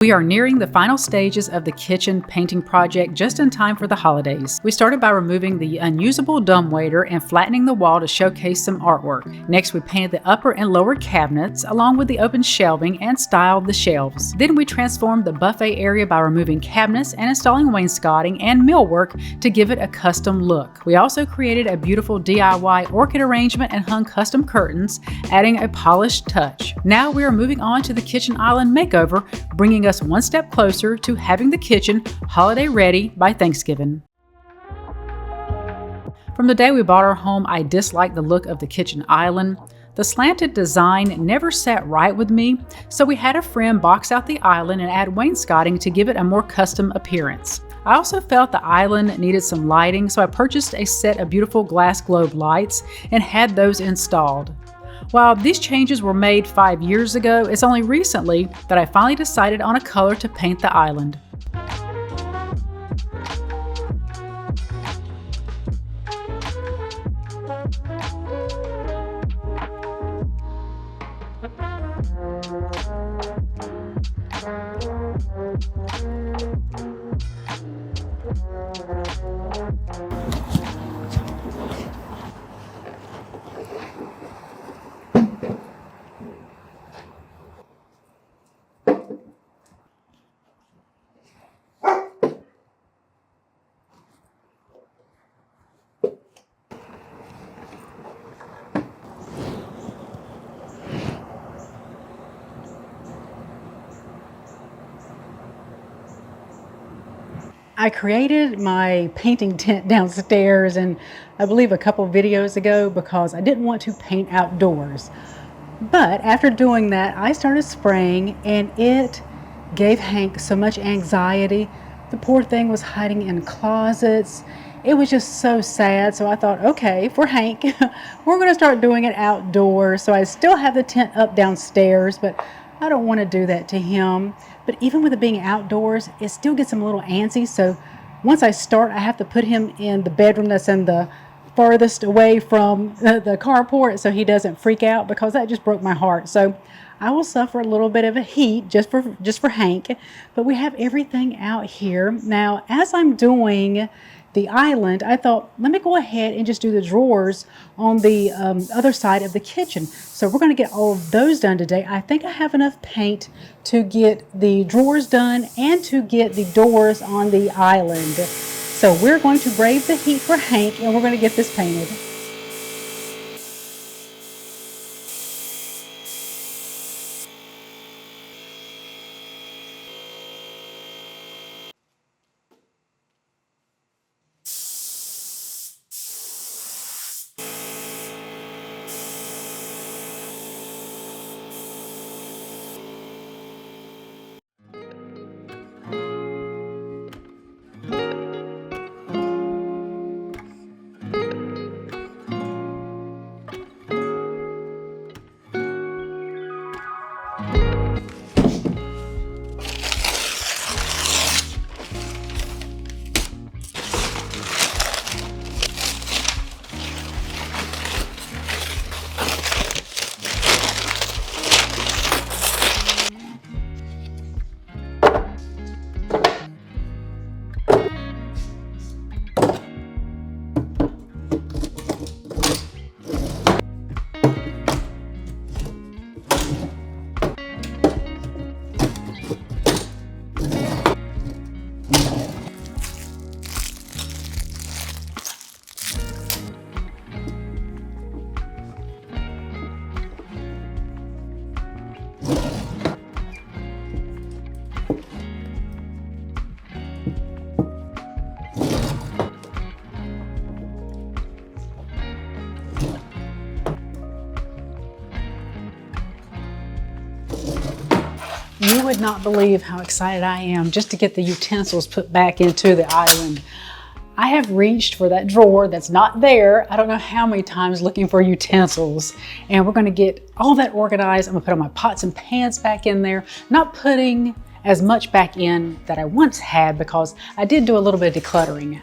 We are nearing the final stages of the kitchen painting project just in time for the holidays. We started by removing the unusable dumbwaiter and flattening the wall to showcase some artwork. Next, we painted the upper and lower cabinets along with the open shelving and styled the shelves. Then we transformed the buffet area by removing cabinets and installing wainscoting and millwork to give it a custom look. We also created a beautiful DIY orchid arrangement and hung custom curtains, adding a polished touch. Now we are moving on to the kitchen island makeover, bringing us one step closer to having the kitchen holiday ready by Thanksgiving. From the day we bought our home, I disliked the look of the kitchen island. The slanted design never sat right with me, so we had a friend box out the island and add wainscoting to give it a more custom appearance. I also felt the island needed some lighting, so I purchased a set of beautiful glass globe lights and had those installed. While these changes were made 5 years ago, it's only recently that I finally decided on a color to paint the island. I created my painting tent downstairs, and I believe a couple videos ago, because I didn't want to paint outdoors. But after doing that, I started spraying, and it gave Hank so much anxiety. The poor thing was hiding in closets. It was just so sad. So I thought, okay, for Hank, we're going to start doing it outdoors. So I still have the tent up downstairs, but I don't want to do that to him. But even with it being outdoors, it still gets him a little antsy. So once I start, I have to put him in the bedroom that's in the farthest away from the carport so he doesn't freak out, because that just broke my heart. So I will suffer a little bit of a heat just for Hank. But we have everything out here. Now, as I'm doing the island, I thought, let me go ahead and just do the drawers on the other side of the kitchen. So we're going to get all of those done today. I think I have enough paint to get the drawers done and to get the doors on the island. So we're going to brave the heat for Hank, and we're going to get this painted. You would not believe how excited I am just to get the utensils put back into the island. I have reached for that drawer that's not there. I don't know how many times looking for utensils. And we're gonna get all that organized. I'm gonna put all my pots and pans back in there, not putting as much back in that I once had, because I did do a little bit of decluttering.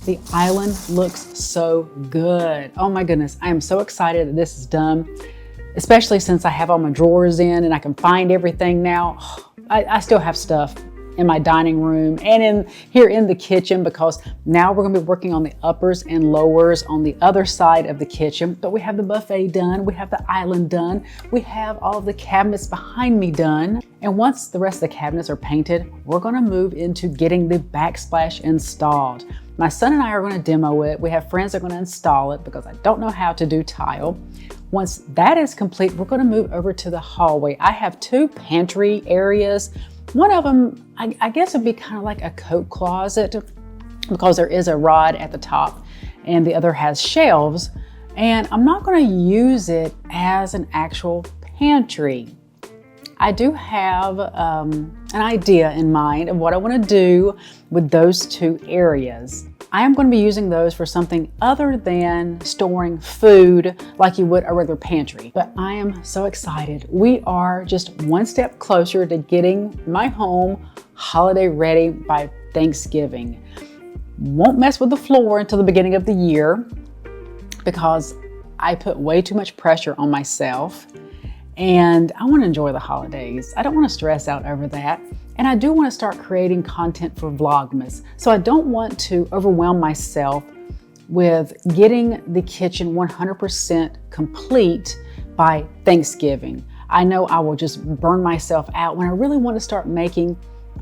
The island looks so good. Oh my goodness, I am so excited that this is done, especially since I have all my drawers in and I can find everything now. I still have stuff in my dining room and here in the kitchen, because now we're gonna be working on the uppers and lowers on the other side of the kitchen. But we have the buffet done, we have the island done, we have all of the cabinets behind me done. And once the rest of the cabinets are painted, we're gonna move into getting the backsplash installed. My son and I are gonna demo it. We have friends that are gonna install it because I don't know how to do tile. Once that is complete, we're gonna move over to the hallway. I have two pantry areas. One of them, I guess would be kind of like a coat closet, because there is a rod at the top and the other has shelves. And I'm not gonna use it as an actual pantry. I do have an idea in mind of what I want to do with those two areas. I am going to be using those for something other than storing food like you would a regular pantry. But I am so excited. We are just one step closer to getting my home holiday ready by Thanksgiving. Won't mess with the floor until the beginning of the year because I put way too much pressure on myself. And I want to enjoy the holidays. I don't want to stress out over that. And I do want to start creating content for Vlogmas. So I don't want to overwhelm myself with getting the kitchen 100% complete by Thanksgiving. I know I will just burn myself out when I really want to start making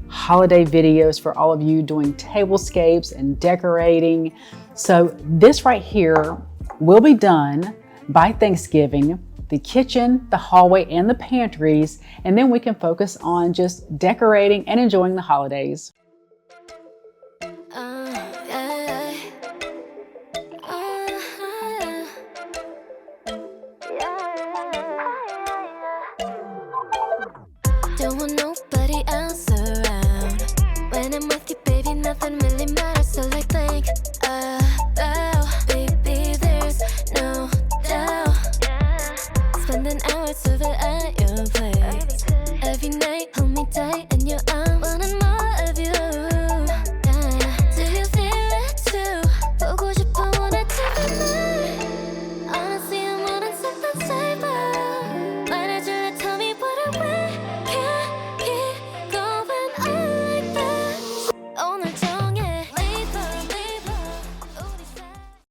holiday videos for all of you, doing tablescapes and decorating. So this right here will be done by Thanksgiving. The kitchen, the hallway, and the pantries, and then we can focus on just decorating and enjoying the holidays.